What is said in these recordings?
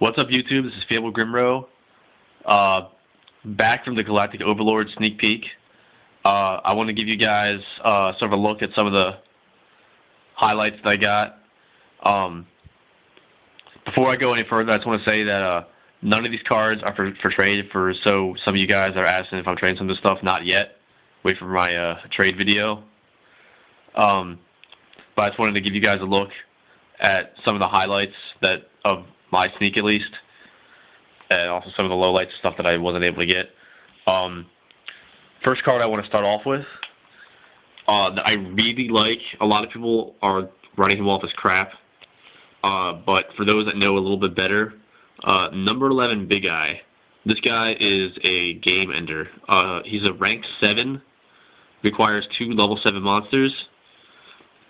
What's up, YouTube? This is Fable Grimro, back from the Galactic Overlord sneak peek. I want to give you guys sort of a look at some of the highlights that I got. Before I go any further, I just want to say that none of these cards are for trade. So some of you guys are asking if I'm trading some of this stuff. Not yet. Wait for my trade video. But I just wanted to give you guys a look at some of the highlights of my sneak, at least, and also some of the lowlights, stuff that I wasn't able to get. First card I want to start off with, that I really like. A lot of people are writing him off as crap, but for those that know a little bit better, number 11, Big Eye. This guy is a game ender. He's a rank 7, requires 2 level 7 monsters.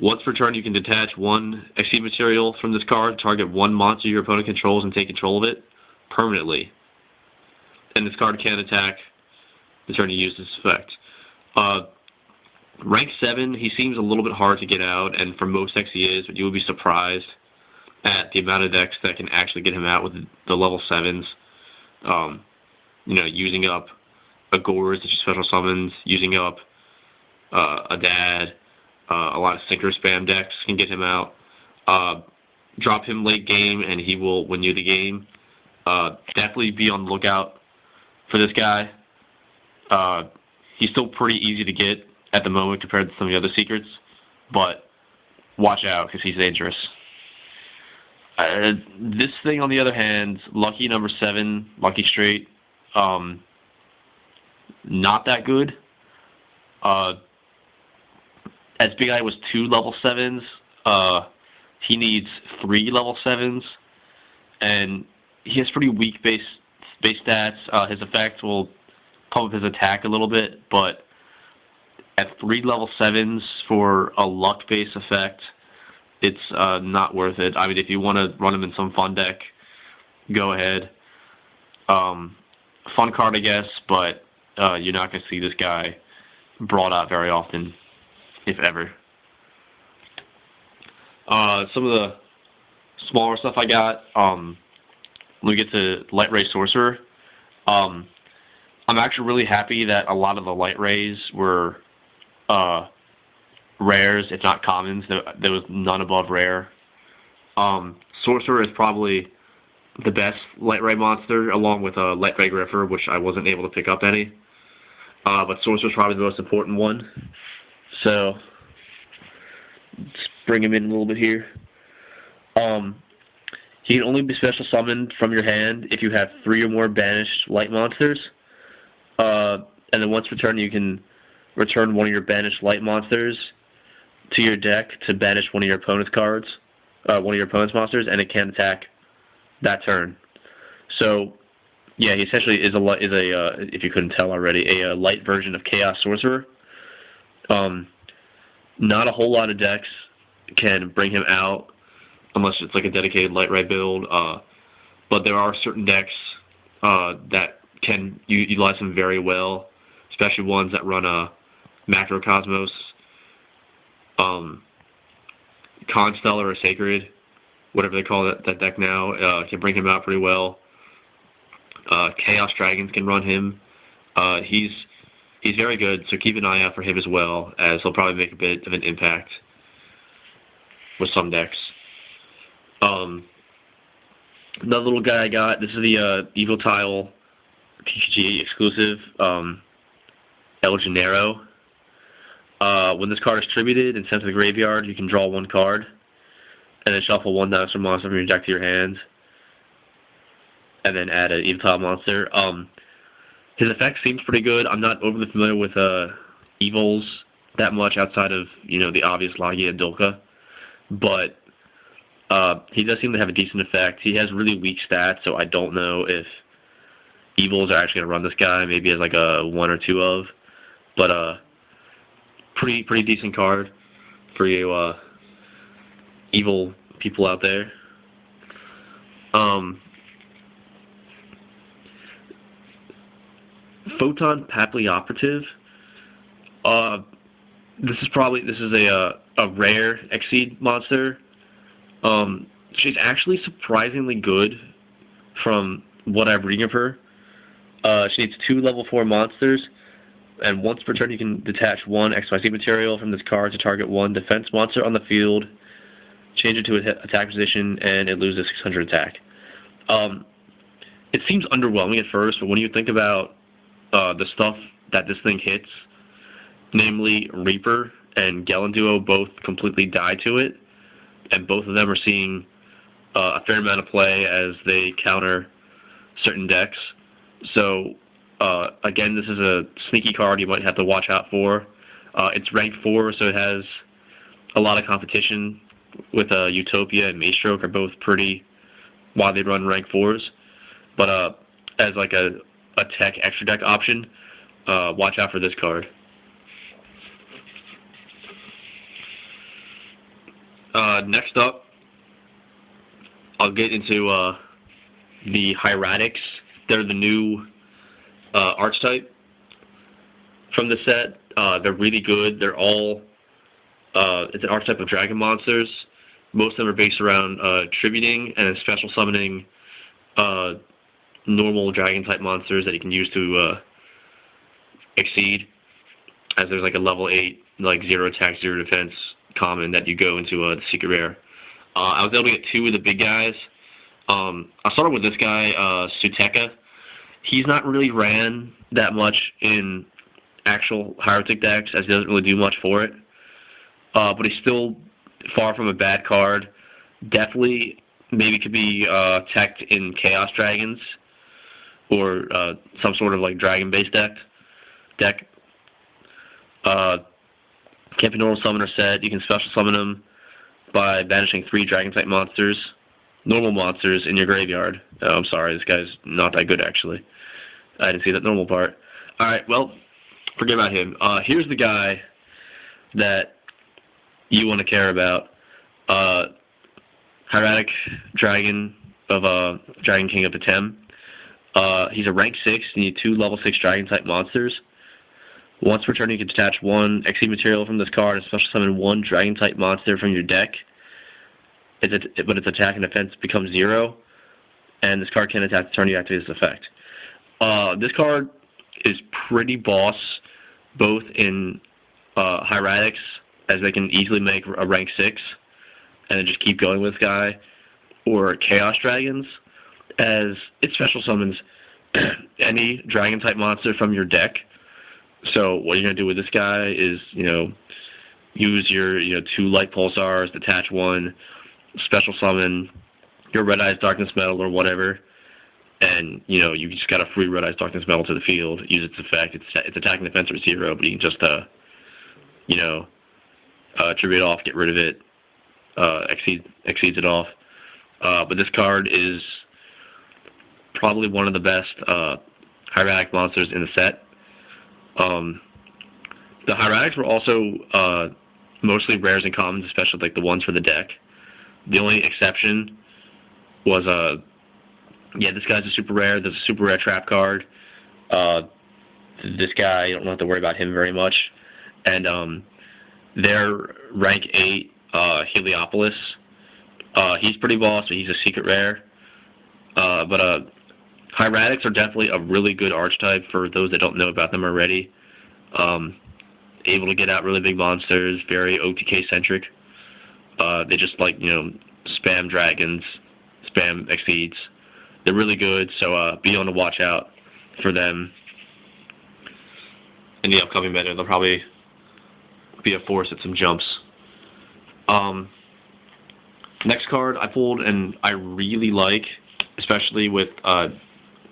Once per turn, you can detach 1 Exceed material from this card, target 1 monster your opponent controls, and take control of it permanently. And this card can attack the turn you use this effect. Rank 7, he seems a little bit hard to get out, and for most decks he is, but you will be surprised at the amount of decks that can actually get him out with the level 7s. Using up a Gorz that you special summons, using up a Dad. A lot of sinker spam decks can get him out. Drop him late game and he will win you the game. Definitely be on the lookout for this guy. He's still pretty easy to get at the moment compared to some of the other secrets, but watch out because he's dangerous. This thing, on the other hand, lucky number 7, lucky straight, not that good. As Big Eye was 2 level 7s, he needs 3 level 7s, and he has pretty weak base stats. His effect will pump up his attack a little bit, but at 3 level 7s for a luck-based effect, it's not worth it. I mean, if you want to run him in some fun deck, go ahead. Fun card, I guess, but you're not going to see this guy brought out very often, if ever. Some of the smaller stuff I got, when we get to Light Ray Sorcerer, I'm actually really happy that a lot of the Light Rays were rares, if not commons. There was none above rare. Sorcerer is probably the best Light Ray monster, along with Light Ray Griffer, which I wasn't able to pick up any. But Sorcerer is probably the most important one. So, let's bring him in a little bit here. He can only be special summoned from your hand if you have 3 or more banished light monsters. And then once per turn, you can return one of your banished light monsters to your deck to banish one of your opponent's cards, one of your opponent's monsters, and it can attack that turn. So, yeah, he essentially is if you couldn't tell already, a light version of Chaos Sorcerer. Not a whole lot of decks can bring him out unless it's like a dedicated Light Ray build, but there are certain decks that can utilize him very well, especially ones that run Macrocosmos, Constellar or Sacred, whatever they call that deck now, can bring him out pretty well. Chaos Dragons can run him. He's very good, so keep an eye out for him as well, as he'll probably make a bit of an impact with some decks. Another little guy I got, this is the Evil Tile TCG exclusive, El Genero. When this card is distributed and sent to the graveyard, you can draw 1 card, and then shuffle 1 dinosaur monster from your deck to your hand, and then add an Evil Tile monster. His effect seems pretty good. I'm not overly familiar with evils that much outside of, the obvious Lagia and Dulka. But he does seem to have a decent effect. He has really weak stats, so I don't know if evils are actually going to run this guy. Maybe as like a 1 or 2 of. But pretty decent card for you evil people out there. Photonapillary operative. This is a rare Exceed monster. She's actually surprisingly good from what I'm reading of her. She needs 2 level 4 monsters, and once per turn you can detach 1 XYZ material from this card to target 1 defense monster on the field, change it to an attack position, and it loses 600 attack. It seems underwhelming at first, but when you think about the stuff that this thing hits, namely Reaper and Gelenduo both completely die to it, and both of them are seeing a fair amount of play as they counter certain decks. So, again, this is a sneaky card you might have to watch out for. It's ranked 4, so it has a lot of competition with Utopia and Maestroke are both pretty widely run rank 4s. But as like a tech extra deck option, watch out for this card. Next up, I'll get into the Hieratics. They're the new archetype from the set. They're really good. They're all it's an archetype of dragon monsters. Most of them are based around tributing and special summoning normal dragon type monsters that you can use to exceed. As there's like a level 8, like 0 attack, 0 defense common that you go into the secret rare. I was able to get 2 of the big guys. I started with this guy, Suteka. He's not really ran that much in actual Hieratic decks, as he doesn't really do much for it. But he's still far from a bad card. Definitely, maybe could be teched in Chaos Dragons or some sort of like dragon-based deck. Can't be normal summoner set. You can special summon them by banishing 3 dragon-type monsters, normal monsters, in your graveyard. I'm sorry, this guy's not that good, actually. I didn't see that normal part. Alright, well, forget about him. Here's the guy that you want to care about. Iratic Dragon of Dragon King of Patem. He's a rank 6, you need 2 level 6 dragon-type monsters. Once per turn, you can detach 1 XE material from this card and special summon 1 dragon-type monster from your deck. But its attack and defense becomes 0, and this card can attack the turn you activate this effect. This card is pretty boss, both in Hieratics, as they can easily make a rank 6, and then just keep going with this guy, or Chaos Dragons, as it special summons any dragon-type monster from your deck. So what you're going to do with this guy is, use your 2 light pulsars, detach 1, special summon your Red Eyes Darkness Metal or whatever, and you just got a free Red Eyes Darkness Metal to the field. Use its effect. It's attacking defense or 0, but you can just tribute it off, get rid of it, exceeds it off. But this card is probably one of the best Hieratic monsters in the set. The Hieratics were also mostly rares and commons, especially like the ones for the deck. The only exception was this guy's a super rare. There's a super rare trap card. This guy, you don't have to worry about him very much. And their rank 8 Heliopolis. He's pretty boss, but he's a secret rare. But Hieratics are definitely a really good archetype for those that don't know about them already. Able to get out really big monsters, very OTK centric. They just spam dragons, spam exceeds. They're really good, so be on the watch out for them in the upcoming meta. They'll probably be a force at some jumps. Next card I pulled and I really like, especially with some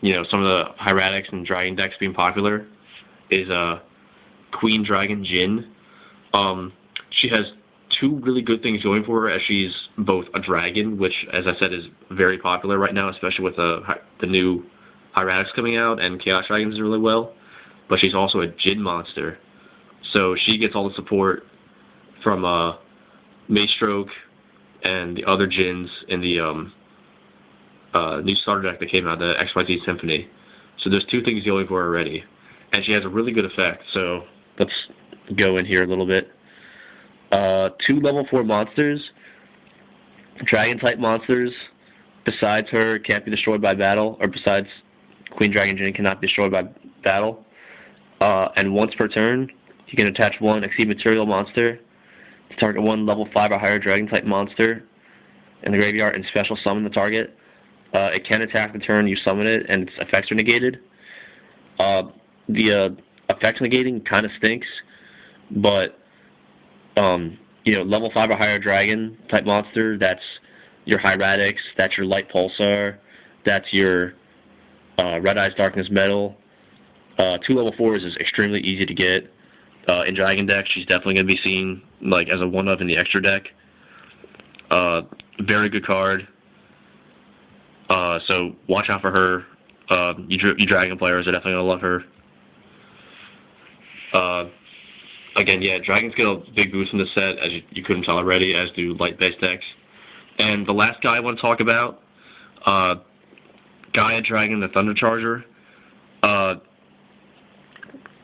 of the Hieratics and Dragon decks being popular, is Queen Dragon Jin. She has 2 really good things going for her, as she's both a dragon, which, as I said, is very popular right now, especially with the new Hieratics coming out, and Chaos Dragons really well. But she's also a Jin monster, so she gets all the support from Maestroke and the other Jins in the new starter deck that came out, the XYZ Symphony. So there's 2 things going for her already, and she has a really good effect. So let's go in here a little bit. 2 level 4 monsters, dragon type monsters, besides her can't be destroyed by battle, or besides Queen Dragon Jin cannot be destroyed by battle. And once per turn, you can attach one Exceed Material monster to target one level 5 or higher Dragon type monster in the graveyard and special summon the target. It can attack the turn you summon it, and its effects are negated. The effects negating kind of stinks, but level 5 or higher Dragon type monster, that's your Hieratics, that's your Light Pulsar, that's your Red Eyes Darkness Metal. 2 level 4s is extremely easy to get. In Dragon decks, she's definitely going to be seen like as a one-of in the extra deck. Very good card. So watch out for her. You Dragon players are definitely going to love her. Again, yeah, Dragons get a big boost in this set, as you couldn't tell already, as do light-based decks. And the last guy I want to talk about, Gaia Dragon, the Thunder Charger.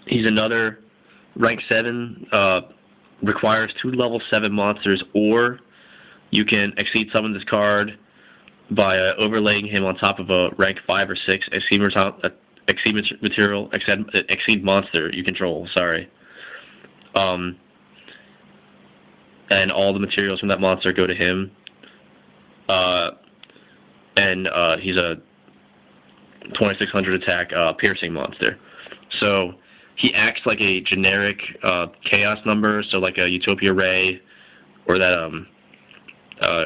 He's another rank 7, requires 2 level 7 monsters, or you can exceed summon this card by overlaying him on top of a rank 5 or 6 exceed monster you control, sorry. And all the materials from that monster go to him. He's a 2600 attack piercing monster. So he acts like a generic chaos number, so like a Utopia Ray or that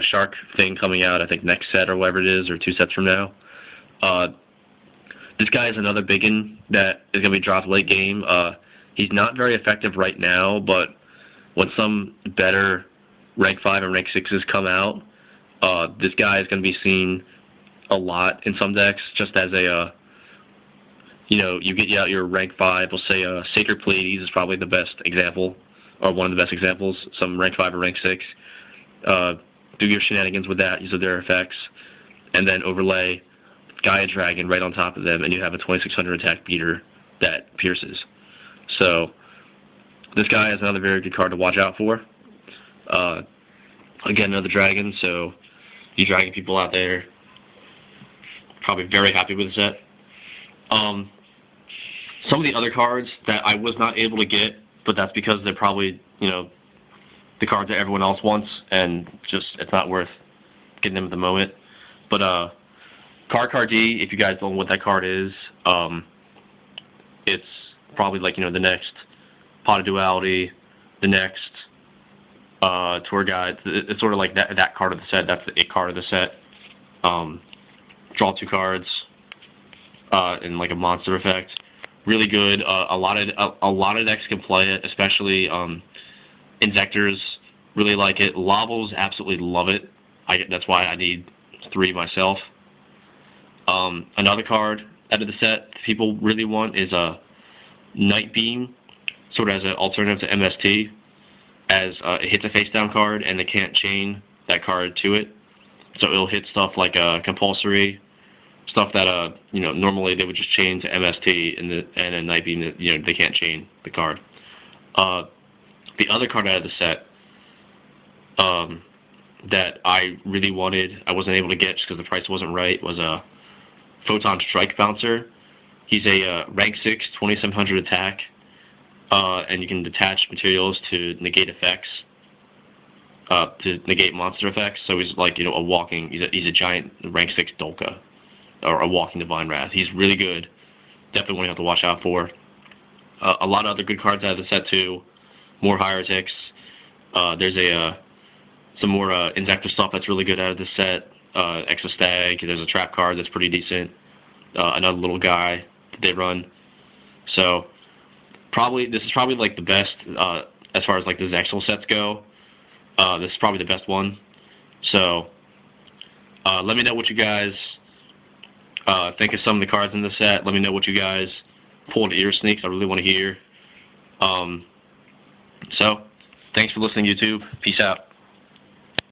shark thing coming out, I think next set or whatever it is, or 2 sets from now. This guy is another biggin that is going to be dropped late game. He's not very effective right now, but when some better rank 5 and rank 6s come out, this guy is going to be seen a lot in some decks, just as a, you get out your rank 5, we'll say Sacred Pleiades is probably the best example, or one of the best examples, some rank 5 or rank 6. Do your shenanigans with that, use their effects, and then overlay Gaia Dragon right on top of them, and you have a 2600 attack beater that pierces. So this guy is another very good card to watch out for. Again, another dragon, so you dragon people out there probably very happy with the set. Some of the other cards that I was not able to get, but that's because they're probably, the cards that everyone else wants, and just it's not worth getting them at the moment. But Card D, if you guys don't know what that card is, it's probably like, the next Pot of Duality, the next Tour Guide. It's sort of like that card of the set. That's the it card of the set. Draw 2 cards and like a monster effect. Really good. A lot of decks can play it, especially Injectors really like it. Lobbles absolutely love it. That's why I need 3 myself. Another card out of the set people really want is a Night Beam, sort of as an alternative to MST, as it hits a face-down card and they can't chain that card to it. So it'll hit stuff like Compulsory, stuff that normally they would just chain to MST, and a Night Beam, they can't chain the card. The other card out of the set that I really wanted, I wasn't able to get just because the price wasn't right, was a Photon Strike Bouncer. He's a rank 6, 2700 attack, and you can detach materials to negate effects, to negate monster effects. So he's like, he's a giant rank 6 Dolka, or a walking Divine Wrath. He's really good. Definitely one you have to watch out for. A lot of other good cards out of the set too. More Hieratics. There's some more Injector stuff that's really good out of the set. Extra Stag. There's a trap card that's pretty decent. Another little guy that they run. So this is probably like the best as far as like the Zexal sets go. This is probably the best one. So let me know what you guys think of some of the cards in the set. Let me know what you guys pulled ear sneaks. I really want to hear. So thanks for listening, YouTube. Peace out.